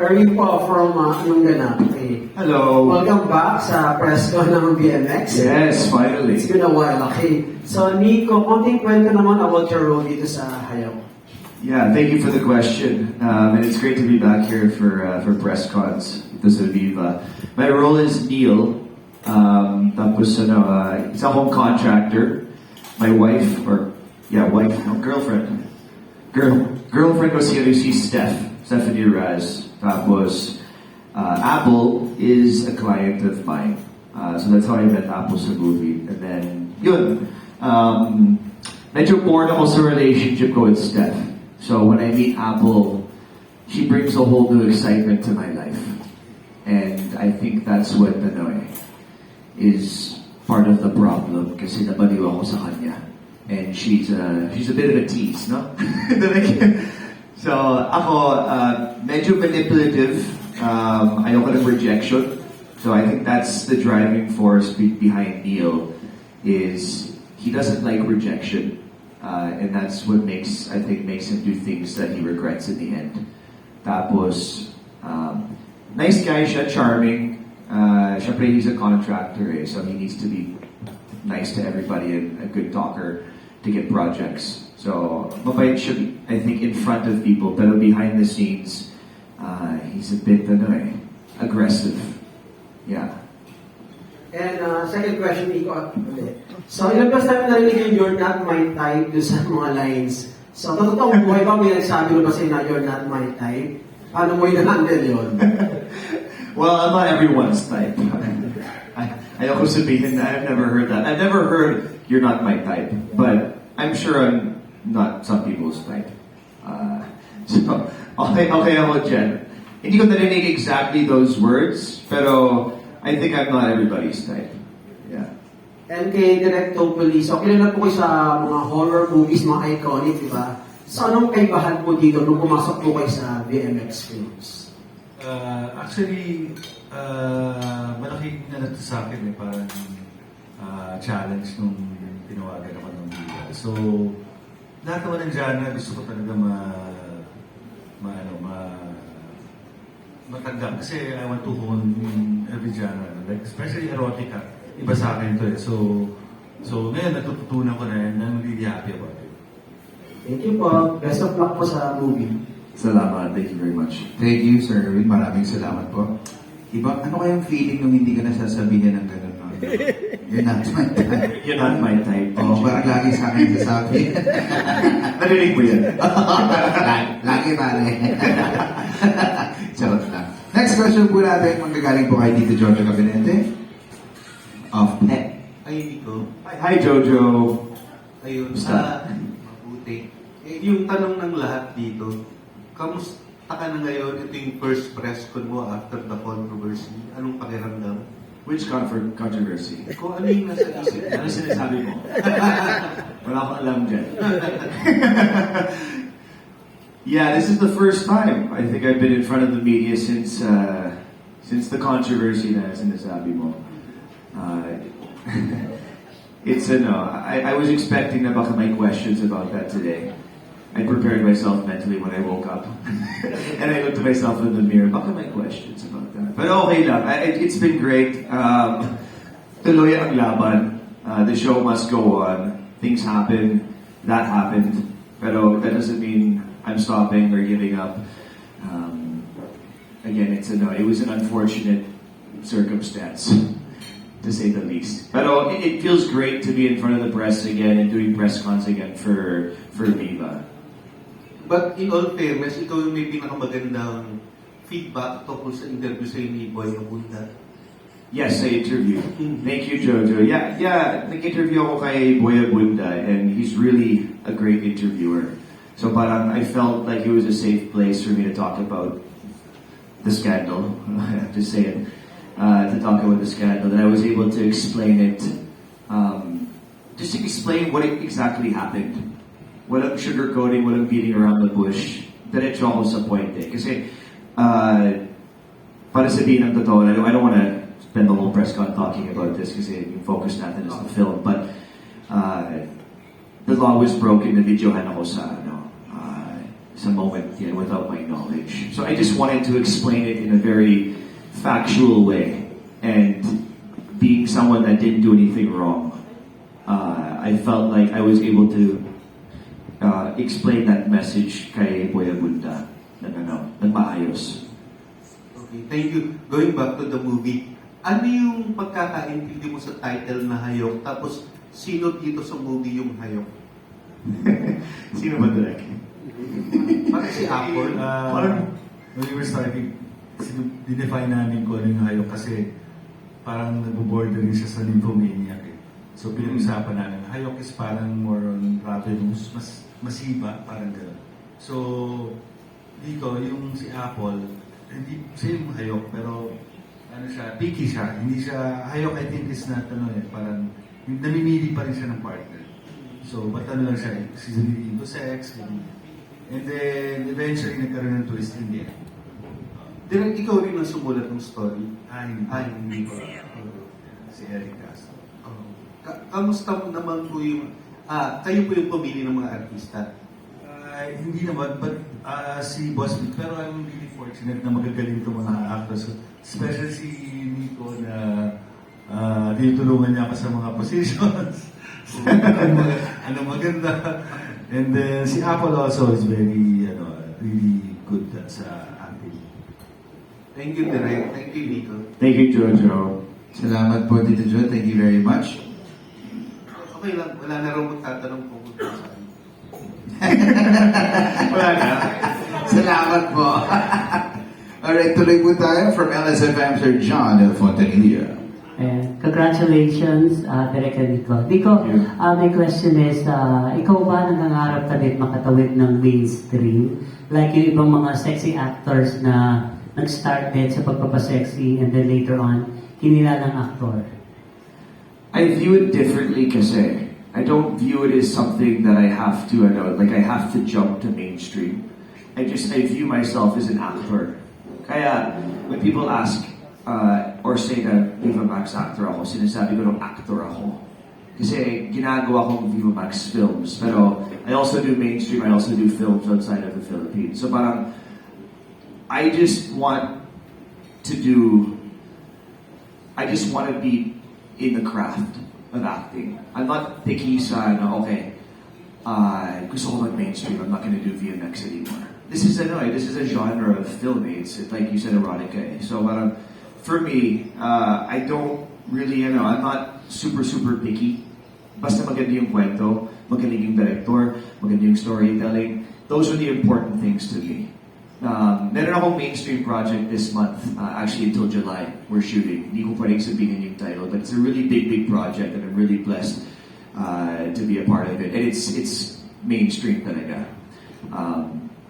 Erwin po from anong ganap. Okay. Hello. Welcome back sa press con ng BMX. Yes, finally. It's been a while, okay. So, Nico, konting kwento naman about your role dito sa Hayaw. Yeah, thank you for the question. And it's great to be back here for press cons dito sa Viva. My role is Neil. Tapos, it's a home contractor. My wife, girlfriend. Girlfriend ko si Stephanie Raz. Tapos, Apple is a client of mine. So that's how I met Apple sa movie. And then, yun. Medyo bored ako sa relationship ko with Steph. So when I meet Apple, she brings a whole new excitement to my life. And I think that's what is part of the problem kasi nabaliw ako sa kanya. And she's a bit of a tease, no? So ako, medyo manipulative. Ayoko ng rejection. So I think that's the driving force behind Neil is he doesn't like rejection. And that's what makes him do things that he regrets in the end. Tapos, nice guy siya, charming. Siyempre, he's a contractor, so he needs to be nice to everybody and a good talker to get projects. So, mabait siya, I think, in front of people, pero behind the scenes, he's a bit, aggressive. Yeah. And second question, Nico, ulit. So, ilang plus namin narinig yung you're not my type doon sa mga lines. So, totoong buhay ba may nagsabi mo ba sa'yo na you're not my type? Paano mo in-handle yun? Well, I'm not everyone's type. Ayoko sabihin na I've never heard that. I've never heard you're not my type, but I'm sure I'm not some people's type. So, okay ako dyan. Hindi ko narinig exactly those words, pero I think I'm not everybody's type. Yeah. And kay Direct Topoli, so kilala po kayo sa mga horror movies, mga iconic, di ba? So anong kaibahan po dito nung pumasok po kayo sa BMX Films? Actually, malaking nalato sa akin parang challenge nung tinawagan ako ng Viva. So, lahat naman ng genre gusto ko talaga matanggap kasi I want to hone in every genre, like especially erotica. Iba sa akin to eh. So ngayon natututunan ko na yan, I'm really happy about it. Thank you po. Best of luck po sa movie. Salamat. Thank you very much. Thank you, Sir Erwin. Maraming salamat po. Iba, ano kayang feeling nung hindi ka nasasabihan ng gano'n? No? You're not my type. You're not my type. Oo, parang lagi sa akin sasabi. Narinig mo yan? lagi pare. Charot lang. Next question po natin, manggagaling po kay Tito Jojo Gabinete of PET. Ay, Nico. Hi, Jojo. Ayun. Basta. Mabuti. Yung tanong ng lahat dito, kamusta ka na ngayon? Ito yung first press con mo after the controversy. Anong pakiramdam? Which controversy? Kung ano yung nasa isip Ano sinasabi mo? Wala akong alam dyan. Yeah, this is the first time I think I've been in front of the media since the controversy na sinasabi mo. It's I was expecting na baka may questions about that today. I prepared myself mentally when I woke up. And I looked at myself in the mirror, baka may questions about that. But okay lang, it's been great. Tuloy ang laban. The show must go on. Things happen. That happened. Pero that doesn't mean I'm stopping or giving up. Again, it was an unfortunate circumstance, to say the least. Pero it feels great to be in front of the press again and doing press cons again for Viva. But in all fairness, ikaw yung may pinakamagandang feedback tungkol sa interview sa ni Boy Abunda. Yes, I interviewed. Thank you, Jojo. Yeah, nag-interview ako kay Boy Abunda, and he's really a great interviewer. So parang I felt like it was a safe place for me to talk about the scandal. I have to say it. To talk about the scandal, that I was able to explain it, just to explain what exactly happened. Walang sugarcoating, walang beating around the bush. Diretso ako sa point eh. Kasi, para sabihin ng totoo, I don't want to spend the whole press con talking about this kasi yung focus natin is the film. But, the law was broken, na-videohan ako sa moment yan without my knowledge. So I just wanted to explain it in a very factual way. And being someone that didn't do anything wrong, I felt like I was able to explain that message kay Boy Abunda ng maayos. Okay, thank you. Going back to the movie, ano yung pagkakaintindi mo sa title na Hayok? Tapos, sino dito sa movie yung Hayok? Sino ba direct? Parang si Apple. Parang, when we were starting, dinefine namin kung ano yung hayok kasi parang nag-border rin siya sa nymphomaniac eh. So, pinag-usapan namin, hayok is parang more on ravenous, mas masiba, parang gano'n. So, dito, yung si Apple, hindi siya yung hayok, pero ano siya, picky siya. Hindi siya, hayok I think is not, parang namimili pa rin siya ng partner. So, ba't lang siya, she's really into sex, ganun. And then, eventually, nagkaroon ng twist in the end. Direct, ikaw rin ang sumulat ng story. Hindi ko. Si Eric Castro. Kamusta naman po yung, kayo po yung pumili ng mga artista? Hindi naman, but si Boss Vic, pero I'm really fortunate na magagaling itong mga actors. Especially si Nico na tinutulungan niya ako sa mga positions. ano maganda. And then si Apple also is very, really good sa acting. Thank you, Direk. Thank you, Nico. Thank you, Jojo. Salamat po, Tito Jo. Thank you very much. Okay lang, wala na raw magtatanong kung saan. Wala na. Salamat po. Alright, tuloy po tayo from LSFM, Sir John Fontanilla. And congratulations, Direk Nico. Nico, my question is, ikaw ba nangangarap ka din makatawid ng mainstream? Like yung ibang mga sexy actors na nag-start din sa pagpapasexy and then later on, kinilalang actor. I view it differently kasi I don't view it as something that I have to, I have to jump to mainstream. I view myself as an actor. Kaya, when people ask, or say na Viva Max actor ako, sinasabi ko ng actor ako. Kasi ginagawa kong Viva Max films. Pero I also do mainstream, I also do films outside of the Philippines. So parang, I just want to be in the craft of acting. I'm not picky sa, gusto ko mag-mainstream, I'm not gonna do VMX anymore. This is a genre of film. It's like you said, erotica. So for me, I don't really, I'm not super picky. Basta maganda yung kwento, magaling yung director, maganda yung storytelling. Those are the important things to me. Meron akong mainstream project this month, actually until July, we're shooting. Hindi ko pwedeng sabihin yung title, but it's a really big project and I'm really blessed to be a part of it. And it's mainstream talaga.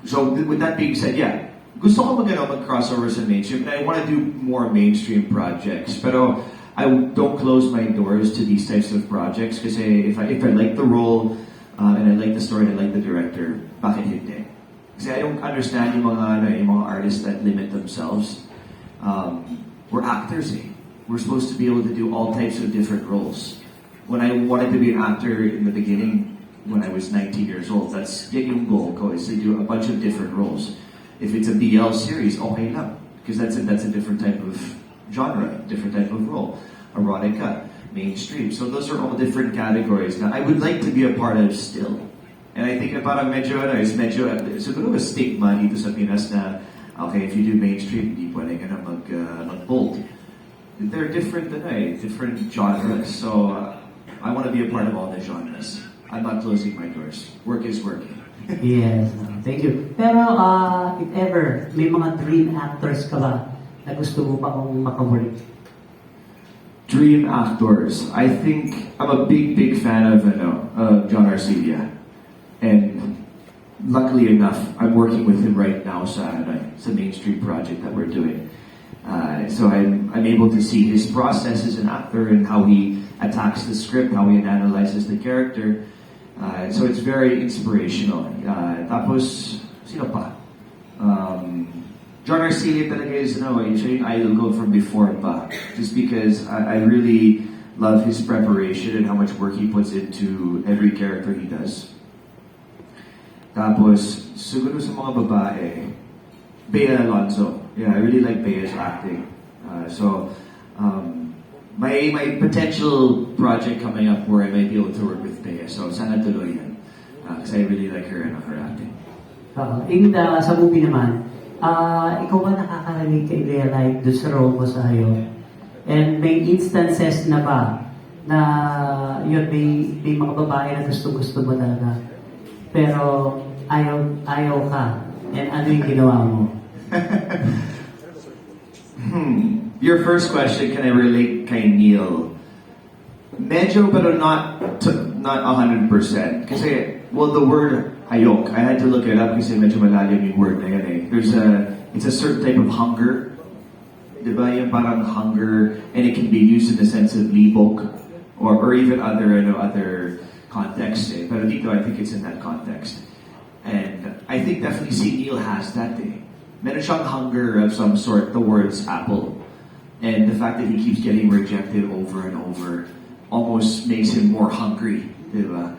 So with that being said, yeah, gusto ko mag-crossover sa mainstream, and I want to do more mainstream projects. Pero I don't close my doors to these types of projects kasi if I like the role and I like the story and I like the director, bakit hindi? Kasi I don't understand yung mga artists that limit themselves. We're actors eh. We're supposed to be able to do all types of different roles. When I wanted to be an actor in the beginning, when I was 19 years old, that's yung goal ko, is to do a bunch of different roles. If it's a BL series, okay lang. Because that's a different type of genre, different type of role. Erotica, mainstream. So those are all different categories that I would like to be a part of still. And I think parang siguro a stigma dito sa Pinas na, okay, if you do mainstream, hindi pwede ka na mag-bold. They're different different genres. So I want to be a part of all the genres. I'm not closing my doors. Work is working. Yes, thank you. Pero if ever, may mga dream actors ka ba na gusto mo pa kong makawork? Dream actors. I think I'm a big fan of John Arcilla. And luckily enough, I'm working with him right now sa mainstream project that we're doing. So I'm able to see his process as an actor and how he attacks the script, how he analyzes the character. So it's very inspirational. Tapos, sino pa? John Arcilla talaga is, siya yung idol ko from before pa. Just because I really love his preparation and how much work he puts into every character he does. Tapos, siguro sa mga babae, Bea Alonzo. Yeah, I really like Bea's acting. My potential project coming up where I might be able to work with Bea. So, sana tuloy yan. Because I really like her and her acting. Sa movie naman, ikaw ba nakaka-relate kay Bea like doon sa role mo sa Hayok? And may instances na ba na yun, may mga babae na gusto mo talaga pero ayaw ka and ano yung ginawa mo? Your first question, can I relate kay Neil? Medyo, pero not 100%. Kasi, well, the word hayok, I had to look it up kasi medyo malalim yung word na yan eh. It's a certain type of hunger. Diba? Yung parang hunger, and it can be used in the sense of libok or even other contexts eh. Pero dito, I think it's in that context. And I think definitely si Neil has that eh. Meron siyang hunger of some sort towards Apple. And the fact that he keeps getting rejected over and over almost makes him more hungry, diba?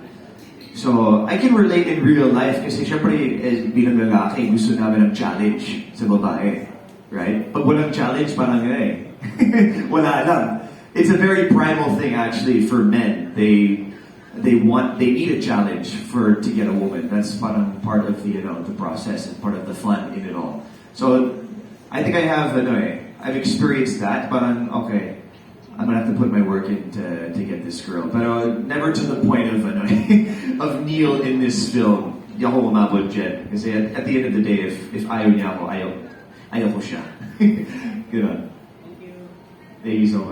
So, I can relate in real life kasi syempre, bilang lalaki, gusto namin ng challenge sa babae. Right? Pag walang challenge, parang wala lang. It's a very primal thing actually for men. They need a challenge to get a woman. That's parang part of the process and part of the fun in it all. So, I think I have, I've experienced that, parang, okay, I'm gonna have to put my work in to get this girl. But never to the point of of Neil in this film. Di ako umabot dyan. Kasi at the end of the day, if ayaw niya ako, ayaw ko siya. Good on. Thank you so much.